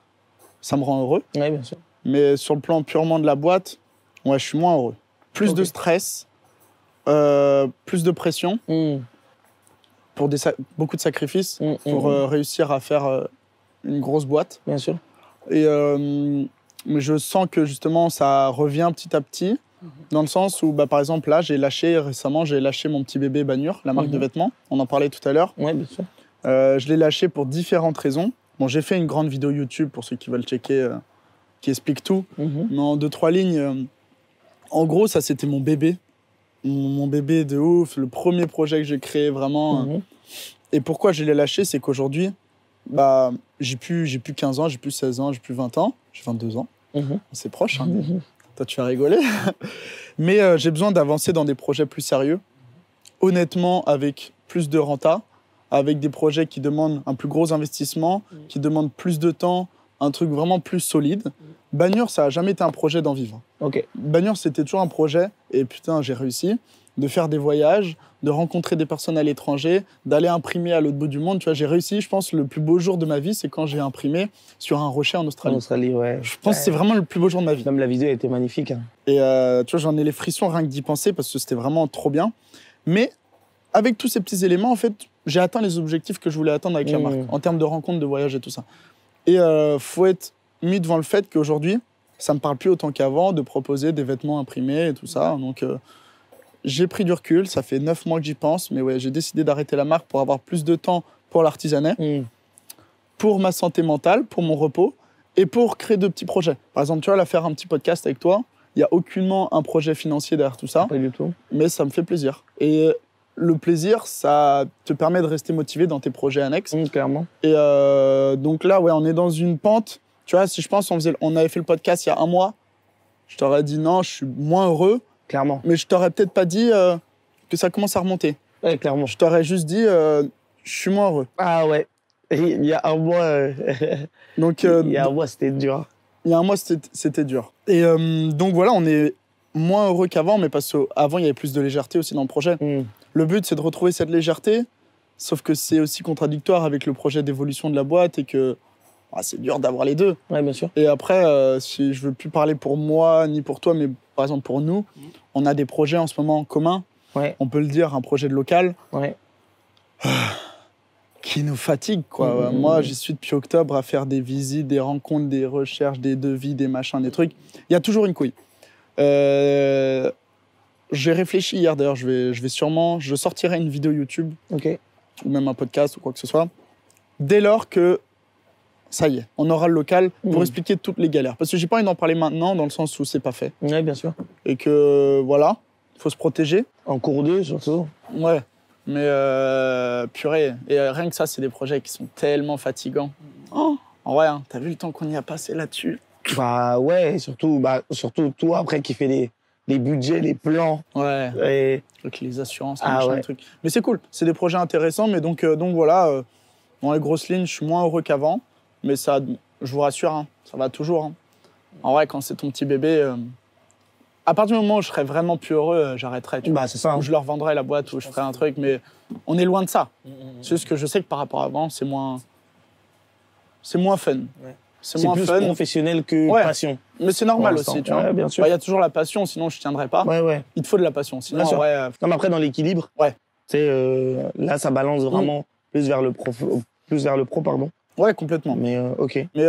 ça me rend heureux. Oui, bien sûr. Mais sur le plan purement de la boîte, je suis moins heureux. Plus de stress, plus de pression, pour beaucoup de sacrifices, pour réussir à faire une grosse boîte. Bien sûr. Et mais je sens que justement, ça revient petit à petit, dans le sens où, par exemple, là, récemment, j'ai lâché mon petit bébé Banure, la marque de vêtements. On en parlait tout à l'heure. Oui, bien sûr. Je l'ai lâché pour différentes raisons. Bon, j'ai fait une grande vidéo YouTube, pour ceux qui veulent checker, qui explique tout. Mais en 2-3 lignes, en gros, ça, c'était mon bébé. Mon bébé de ouf, le premier projet que j'ai créé, vraiment. Et pourquoi je l'ai lâché, c'est qu'aujourd'hui, bah, j'ai plus 15 ans, j'ai plus 16 ans, j'ai plus 20 ans, j'ai 22 ans. C'est proche, hein. Toi, tu vas rigoler. Mais j'ai besoin d'avancer dans des projets plus sérieux, honnêtement, avec plus de renta, avec des projets qui demandent un plus gros investissement, qui demandent plus de temps, un truc vraiment plus solide. Bagnures, ça n'a jamais été un projet d'en vivre. Ok. Bagnures, c'était toujours un projet, et putain, j'ai réussi, de faire des voyages, de rencontrer des personnes à l'étranger, d'aller imprimer à l'autre bout du monde. Tu vois, j'ai réussi, je pense, le plus beau jour de ma vie, c'est quand j'ai imprimé sur un rocher en Australie. En Australie, ouais. Je pense que c'est vraiment le plus beau jour de ma vie. Même la vidéo a été magnifique. Hein. Et tu vois, j'en ai les frissons rien que d'y penser parce que c'était vraiment trop bien. Mais avec tous ces petits éléments, en fait, j'ai atteint les objectifs que je voulais atteindre avec la marque, en termes de rencontres, de voyages et tout ça. Et faut être mis devant le fait qu'aujourd'hui, ça me parle plus autant qu'avant de proposer des vêtements imprimés et tout ça. Donc, j'ai pris du recul. Ça fait 9 mois que j'y pense. Mais ouais, j'ai décidé d'arrêter la marque pour avoir plus de temps pour l'artisanat, pour ma santé mentale, pour mon repos et pour créer de petits projets. Par exemple, tu vois, là, faire un petit podcast avec toi, il n'y a aucunement un projet financier derrière tout ça. Pas du tout. Mais ça me fait plaisir. Et le plaisir, ça te permet de rester motivé dans tes projets annexes. Clairement. Et donc là, ouais, on est dans une pente. Tu vois, si je pense, on avait fait le podcast il y a 1 mois, je t'aurais dit non, je suis moins heureux. Clairement. Mais je t'aurais peut-être pas dit que ça commence à remonter. Ouais, clairement. Je t'aurais juste dit, je suis moins heureux. Ah ouais. Il y a 1 mois... Donc, il y a 1 mois, c'était dur. Il y a 1 mois, c'était dur. Et donc voilà, on est moins heureux qu'avant, mais parce qu'avant, il y avait plus de légèreté aussi dans le projet. Le but, c'est de retrouver cette légèreté, sauf que c'est aussi contradictoire avec le projet d'évolution de la boîte et que c'est dur d'avoir les deux. Ouais, bien sûr. Et après, si je veux plus parler pour moi ni pour toi, mais par exemple pour nous, on a des projets en ce moment en commun. Ouais. On peut le dire, un projet de local. Ouais. Qui nous fatigue, quoi. Moi, j'y suis depuis octobre à faire des visites, des rencontres, des recherches, des devis, des machins, des trucs. Il y a toujours une couille. J'ai réfléchi hier, d'ailleurs, je sortirai une vidéo YouTube, ou même un podcast ou quoi que ce soit, dès lors que ça y est, on aura le local pour expliquer toutes les galères. Parce que j'ai pas envie d'en parler maintenant, dans le sens où c'est pas fait. Ouais, bien sûr. Et que, voilà, il faut se protéger. En cours 2, surtout. Ouais. Mais purée, et rien que ça, c'est des projets qui sont tellement fatigants. Oh, en vrai, hein, t'as vu le temps qu'on y a passé là-dessus? Bah ouais, surtout toi après qui fais les budgets, les plans. Ouais, et... avec les assurances, les trucs. Mais c'est cool, c'est des projets intéressants, mais donc voilà, dans les grosses lignes, je suis moins heureux qu'avant, mais ça, je vous rassure, hein, ça va toujours. Hein. En vrai, quand c'est ton petit bébé... à partir du moment où je serais vraiment plus heureux, j'arrêterais. Bah, c'est ça. Ou je leur vendrais la boîte, ou je ferais un truc, mais on est loin de ça. C'est juste que je sais que par rapport à avant, c'est moins fun. Ouais. C'est moins plus fun. Professionnel que passion. Mais c'est normal aussi, tu vois. Bien sûr. Il y a toujours la passion, sinon je tiendrais pas. Ouais. Il te faut de la passion, sinon bien sûr. ouais. Non, mais après dans l'équilibre. Ouais. Tu sais, là ça balance vraiment plus vers le pro, pardon. Ouais, complètement. Mais ok. Mais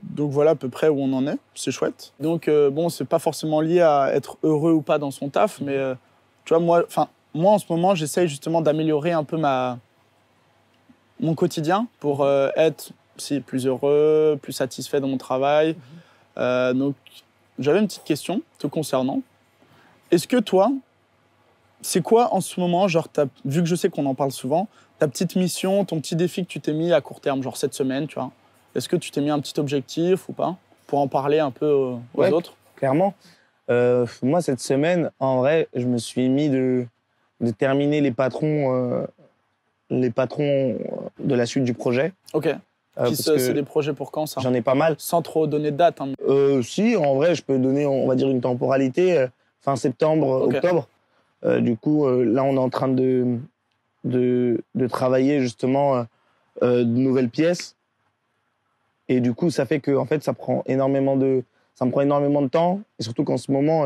donc voilà à peu près où on en est. C'est chouette. Donc bon, c'est pas forcément lié à être heureux ou pas dans son taf, mais tu vois moi en ce moment, j'essaye justement d'améliorer un peu mon quotidien pour être plus heureux, plus satisfait dans mon travail. Donc, j'avais une petite question te concernant. Est-ce que toi, c'est quoi en ce moment, genre, vu que je sais qu'on en parle souvent, ta petite mission, ton petit défi que tu t'es mis à court terme, genre cette semaine, tu vois, est-ce que tu t'es mis un petit objectif ou pas, pour en parler un peu aux autres? Clairement. Moi, cette semaine, en vrai, je me suis mis de terminer les patrons de la suite du projet. Ok. C'est des projets pour quand, ça? J'en ai pas mal. Sans trop donner de date. Hein. Si, en vrai, je peux donner, on va dire, une temporalité, fin septembre, octobre. Du coup, là, on est en train de travailler, justement, de nouvelles pièces. Et du coup, ça fait que, en fait, ça me prend énormément de temps. Et surtout qu'en ce moment,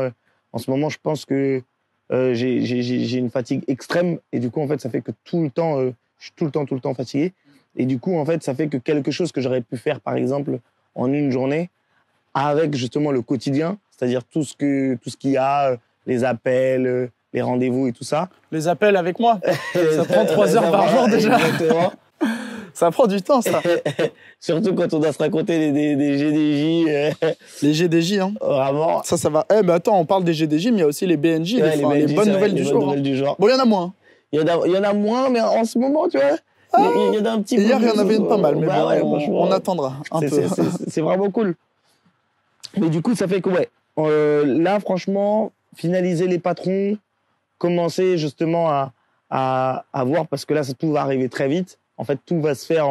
je pense que j'ai une fatigue extrême. Et du coup, en fait, ça fait que tout le temps, je suis tout le temps fatigué. Et du coup, en fait, ça fait que quelque chose que j'aurais pu faire, par exemple, en une journée, avec justement le quotidien, c'est-à-dire tout ce qu'il y a, les appels, les rendez-vous et tout ça. Les appels avec moi, ça prend 3 heures par jour déjà. Exactement. Ça prend du temps, ça. Surtout quand on doit se raconter des GDJ. Les GDJ, hein. Vraiment. Ça va. Mais attends, on parle des GDJ, mais il y a aussi les BNJ, les bonnes nouvelles du jour. Bonnes nouvelles du jour. Bon, il y en a moins. Il y en a moins, mais en ce moment, tu vois, il y en a un petit peu. Hier, il y en plus, avait pas mal, mais bah bon, ouais, on attendra un peu. C'est vraiment cool. Mais du coup, ça fait que, ouais, là, franchement, finaliser les patrons, commencer justement à voir, parce que là, tout va arriver très vite. En fait, tout va se faire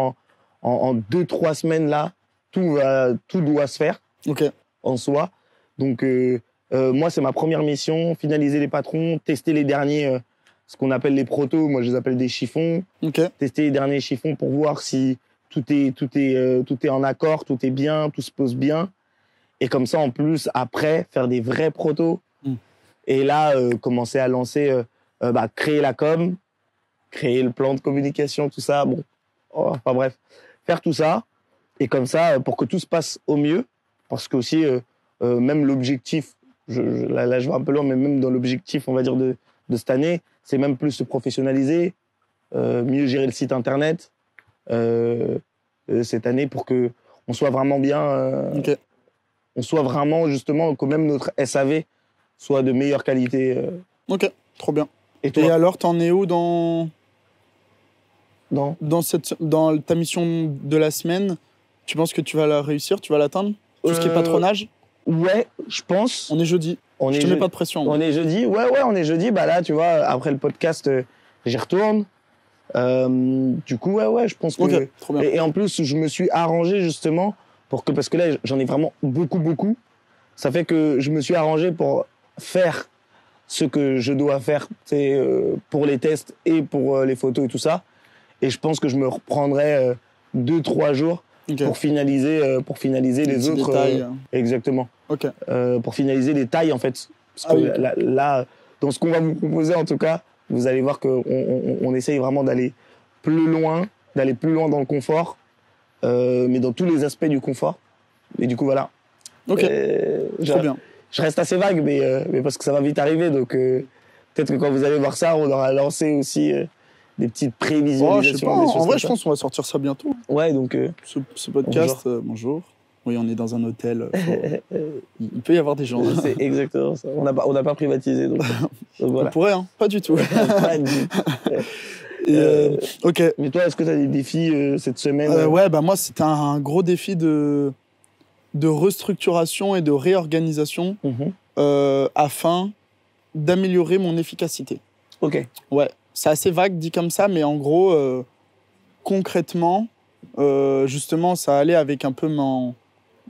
en 2-3 semaines, là. Tout doit se faire Ok. en soi. Donc, moi, c'est ma première mission, finaliser les patrons, tester les derniers, ce qu'on appelle les protos, moi, je les appelle des chiffons. Ok. Tester les derniers chiffons pour voir si tout est en accord, tout est bien, tout se pose bien. Et comme ça, en plus, après, faire des vrais protos. Et là, commencer à lancer, créer la com, créer le plan de communication, tout ça. Bon, enfin bref, faire tout ça. Et comme ça, pour que tout se passe au mieux. Parce que aussi, même l'objectif, là, je vais un peu loin, mais même dans l'objectif, on va dire, de cette année, c'est même plus se professionnaliser, mieux gérer le site internet cette année pour que on soit vraiment bien. Ok. On soit vraiment, justement, que même notre SAV soit de meilleure qualité. Ok, trop bien. Et toi? Et alors, t'en es où dans Non. dans ta mission de la semaine? Tu penses que tu vas la réussir? Tu vas l'atteindre? Tout ce qui est patronage? Ouais, je pense. On est jeudi. Je te mets pas de pression. On est jeudi. Ouais, on est jeudi. Bah là, tu vois, après le podcast, j'y retourne. Du coup, ouais, je pense que... Ok, trop bien. Et en plus, je me suis arrangé justement parce que là, j'en ai vraiment beaucoup. Ça fait que je me suis arrangé pour faire ce que je dois faire, pour les tests et pour les photos et tout ça. Et je pense que je me reprendrai 2-3 jours pour finaliser les autres. Détails. Exactement. Ok. Pour finaliser les tailles, en fait. Parce que là, dans ce qu'on va vous proposer, en tout cas, vous allez voir qu'on essaye vraiment d'aller plus loin dans le confort, mais dans tous les aspects du confort. Et du coup, voilà. Ok. Trop bien. Je reste assez vague, mais parce que ça va vite arriver. Donc, peut-être que quand vous allez voir ça, on aura lancé aussi des petites prévisualisations. Je sais pas. En vrai, je pense qu'on va sortir ça bientôt. Ouais, donc... ce podcast, bonjour. Oui, on est dans un hôtel. Il peut y avoir des gens. C'est exactement ça. On n'a pas privatisé. Donc voilà. On pourrait, hein. Pas du tout. Pas du tout. Ok. Mais toi, est-ce que tu as des défis cette semaine? Ouais, bah moi, c'était un gros défi de restructuration et de réorganisation afin d'améliorer mon efficacité. Ok. Ouais, c'est assez vague dit comme ça, mais en gros, concrètement, justement, ça allait avec un peu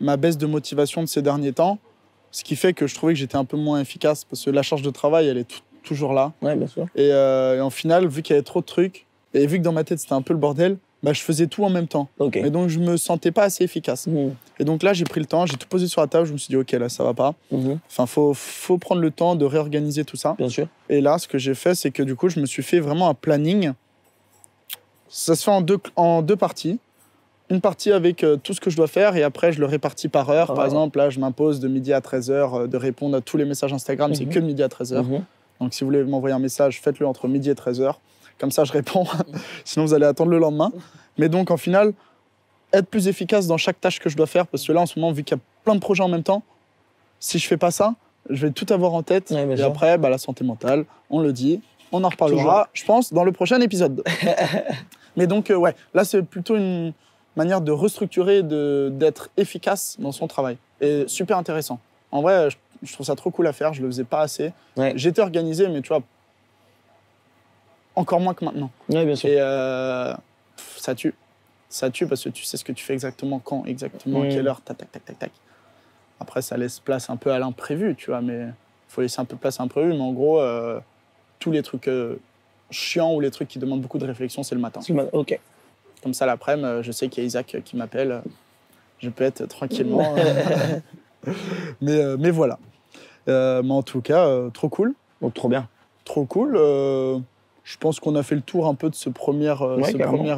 ma baisse de motivation de ces derniers temps, ce qui fait que je trouvais que j'étais un peu moins efficace parce que la charge de travail, elle est toujours là. Ouais, bien sûr. Et en final, vu qu'il y avait trop de trucs, et vu que dans ma tête, c'était un peu le bordel, bah, je faisais tout en même temps. Ok. Et donc, je me sentais pas assez efficace. Et donc là, j'ai pris le temps, j'ai tout posé sur la table, je me suis dit, OK, là, ça va pas. Enfin, faut prendre le temps de réorganiser tout ça. Bien sûr. Et là, ce que j'ai fait, c'est que du coup, je me suis fait vraiment un planning. Ça se fait en deux parties. Une partie avec tout ce que je dois faire et après, je le répartis par heure. Par exemple, là, je m'impose de midi à 13h de répondre à tous les messages Instagram. C'est que de midi à 13h. Donc, si vous voulez m'envoyer un message, faites-le entre midi et 13h. Comme ça, je réponds. Sinon, vous allez attendre le lendemain. Mais donc, en final, être plus efficace dans chaque tâche que je dois faire. Parce que là, en ce moment, vu qu'il y a plein de projets en même temps, si je fais pas ça, je vais tout avoir en tête. Et après, la santé mentale, on le dit. On en reparlera, je pense, dans le prochain épisode. Mais donc, ouais, là, c'est plutôt une manière de restructurer, d'être efficace dans son travail. Et super intéressant. En vrai, je trouve ça trop cool à faire. Je le faisais pas assez. Ouais. J'étais organisé, mais tu vois, encore moins que maintenant. Ouais, bien sûr. Et ça tue. Ça tue parce que tu sais ce que tu fais exactement, quand, exactement, à quelle heure, tac, tac, tac, tac, tac. Après, ça laisse place un peu à l'imprévu, tu vois, mais il faut laisser un peu place à l'imprévu. Mais en gros, tous les trucs chiants ou les trucs qui demandent beaucoup de réflexion, c'est le matin. Ok. Comme ça, l'après-midi, je sais qu'il y a Isaac qui m'appelle. Je peux être tranquillement. Mais voilà. Mais en tout cas, trop cool. Donc, trop bien. Trop cool. Je pense qu'on a fait le tour un peu de ce premier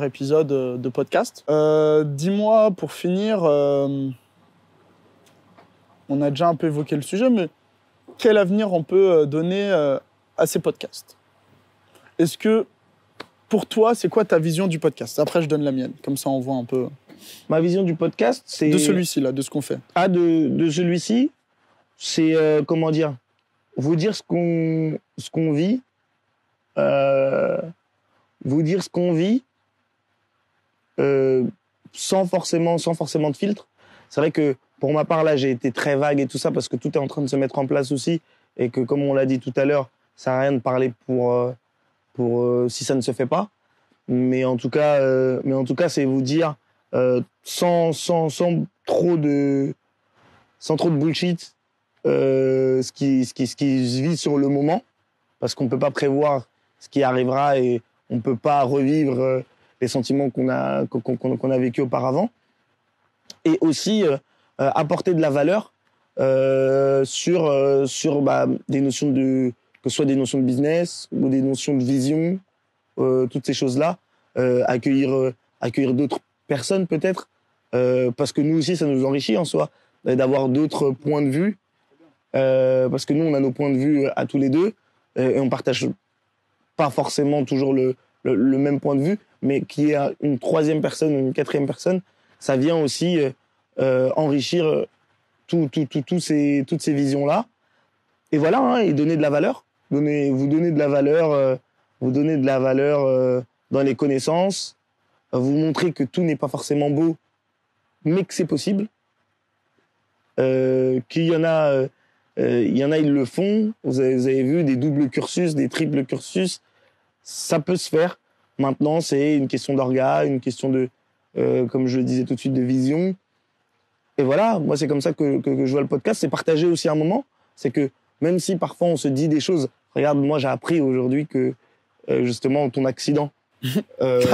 épisode de podcast. Dis-moi, pour finir, on a déjà un peu évoqué le sujet, mais quel avenir on peut donner à ces podcasts? Est-ce que, pour toi, c'est quoi ta vision du podcast? Après, je donne la mienne. Comme ça, on voit un peu... Ma vision du podcast, c'est... De celui-ci, là, de ce qu'on fait. Ah, de celui-ci, c'est, comment dire, vous dire ce qu'on vit vous dire ce qu'on vit sans forcément de filtre. C'est vrai que pour ma part, là, j'ai été très vague et tout ça parce que tout est en train de se mettre en place aussi et que, comme on l'a dit tout à l'heure, ça sert à rien de parler pour si ça ne se fait pas. Mais en tout cas, c'est vous dire sans trop de bullshit ce qui se vit sur le moment, parce qu'on peut pas prévoir ce qui arrivera et on peut pas revivre les sentiments qu'on a vécu auparavant. Et aussi apporter de la valeur sur des notions que ce soit des notions de business ou des notions de vision, toutes ces choses-là, accueillir d'autres personnes peut-être, parce que nous aussi ça nous enrichit en soi d'avoir d'autres points de vue, parce que nous on a nos points de vue à tous les deux et on partage pas forcément toujours le même point de vue, mais qu'il y ait une troisième personne ou une quatrième personne, ça vient aussi enrichir toutes ces visions-là. Et voilà, hein, et donner de la valeur. Vous donner de la valeur dans les connaissances, vous montrer que tout n'est pas forcément beau, mais que c'est possible. Qu'il y en a, ils le font. Vous avez vu des doubles cursus, des triples cursus. Ça peut se faire. Maintenant, c'est une question d'orga, une question de, comme je le disais tout de suite, de vision. Et voilà, moi, c'est comme ça que je vois le podcast. C'est partager aussi un moment. C'est que même si parfois on se dit des choses, regarde, moi, j'ai appris aujourd'hui que, justement, ton accident,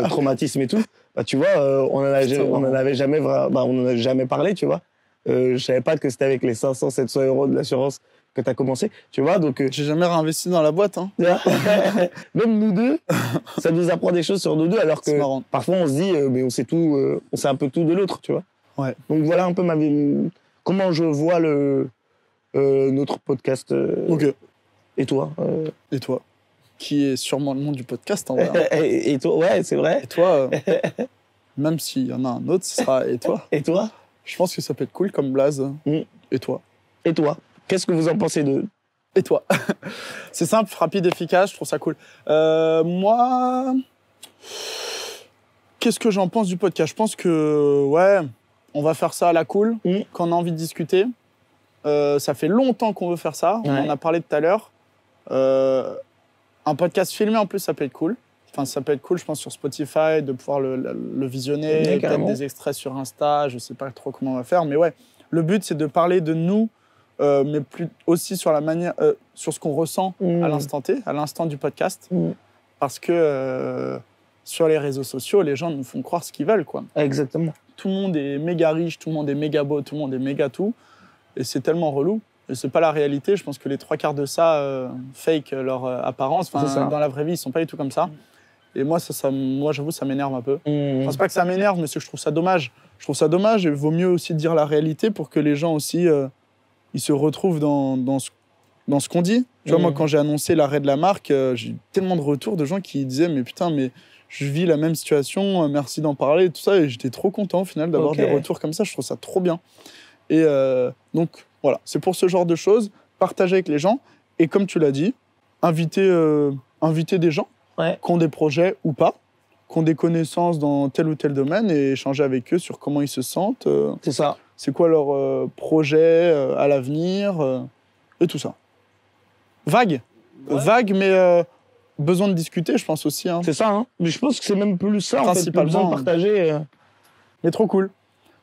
traumatisme et tout, bah, tu vois, on en avait jamais parlé, tu vois. Je savais pas que c'était avec les 500-700 euros de l'assurance que tu as commencé, tu vois, donc... J'ai jamais réinvesti dans la boîte, hein. Même nous deux, ça nous apprend des choses sur nous deux, alors que parfois on se dit, mais on sait tout, on sait un peu tout de l'autre, tu vois. Ouais. Donc voilà un peu comment je vois notre podcast. Ok. Et toi Et toi, qui est sûrement le nom du podcast, en vrai. Et toi, ouais, c'est vrai. Et toi, même s'il y en a un autre, ce sera et toi. Et toi? Je pense que ça peut être cool comme blaze. Et toi? Et toi? Qu'est-ce que vous en pensez de... Et toi? C'est simple, rapide, efficace, je trouve ça cool. Moi, qu'est-ce que j'en pense du podcast? Je pense que, ouais, on va faire ça à la cool, quand on a envie de discuter. Ça fait longtemps qu'on veut faire ça, on en a parlé tout à l'heure. Un podcast filmé, en plus, ça peut être cool. Enfin, ça peut être cool, je pense, sur Spotify, de pouvoir le visionner, peut-être des extraits sur Insta, je sais pas trop comment on va faire, mais ouais, le but, c'est de parler de nous, mais plus aussi sur la manière, sur ce qu'on ressent à l'instant T, à l'instant du podcast, parce que sur les réseaux sociaux, les gens nous font croire ce qu'ils veulent, quoi. Exactement. Tout le monde est méga riche, tout le monde est méga beau, tout le monde est méga tout, et c'est tellement relou. Et c'est pas la réalité. Je pense que les 3/4 de ça fake leur apparence. Enfin, dans la vraie vie, ils sont pas du tout comme ça. Et moi, moi, j'avoue, ça m'énerve un peu. Enfin, c'est pas que ça m'énerve, mais c'est que je trouve ça dommage. Je trouve ça dommage. Et il vaut mieux aussi dire la réalité pour que les gens aussi, ils se retrouvent dans ce qu'on dit. Tu vois, moi, quand j'ai annoncé l'arrêt de la marque, j'ai eu tellement de retours de gens qui disaient, mais putain, mais je vis la même situation. Merci d'en parler et tout ça. Et j'étais trop content au final d'avoir des retours comme ça. Je trouve ça trop bien. Et donc voilà, c'est pour ce genre de choses, partager avec les gens. Et comme tu l'as dit, inviter des gens qui ont des projets ou pas, qui ont des connaissances dans tel ou tel domaine et échanger avec eux sur comment ils se sentent. C'est ça. C'est quoi leur projet à l'avenir et tout ça. Vague. Vague, mais besoin de discuter, je pense aussi. Hein. C'est ça, hein. Mais je pense que c'est même plus ça, en fait, besoin de partager. Mais trop cool.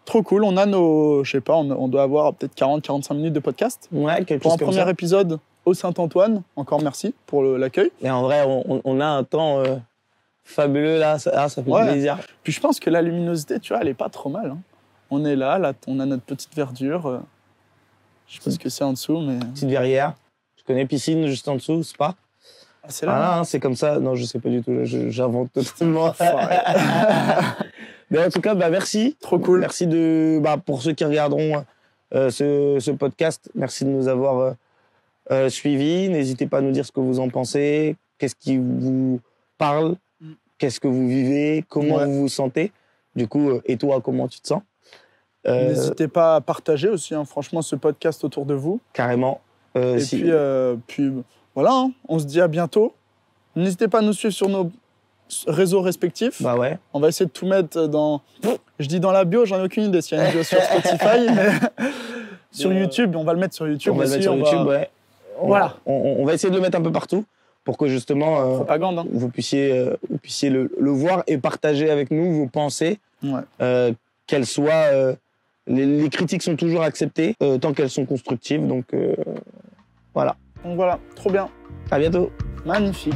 Trop cool. On a je sais pas, on doit avoir peut-être 40-45 minutes de podcast. Ouais, quelque pour chose comme ça. Pour un premier épisode au Saint-Antoine. Encore merci pour l'accueil. Et en vrai, on a un temps fabuleux, là. Ça fait plaisir. Puis je pense que la luminosité, tu vois, elle est pas trop mal. Hein. On est là, on a notre pettoute verdure. Je sais pas ce que c'est en dessous, mais... Petite verrière. Je connais piscine juste en dessous, Spa. Ah, c'est là. Voilà, hein, c'est comme ça. Non, je sais pas du tout. J'invente totalement. Mais en tout cas, merci. Trop cool. Merci pour ceux qui regarderont ce podcast. Merci de nous avoir suivis. N'hésitez pas à nous dire ce que vous en pensez. Qu'est-ce qui vous parle? Qu'est-ce que vous vivez? Comment vous vous sentez? Du coup, et toi, comment tu te sens? N'hésitez pas à partager aussi, hein, franchement, ce podcast autour de vous. Carrément. Et puis voilà, hein, on se dit à bientôt. N'hésitez pas à nous suivre sur nos réseaux respectifs. Bah ouais. On va essayer de tout mettre dans... Je dis dans la bio, j'en ai aucune idée s'il y a une bio sur Spotify, mais sur YouTube, on va le mettre sur YouTube On va le aussi. mettre sur YouTube, ouais. Voilà. On va essayer de le mettre un peu partout pour que justement Propagande, hein. vous puissiez le voir et partager avec nous vos pensées. Ouais. Qu'elles soient... les critiques sont toujours acceptées tant qu'elles sont constructives. Donc voilà. Donc voilà, trop bien. À bientôt. Magnifique.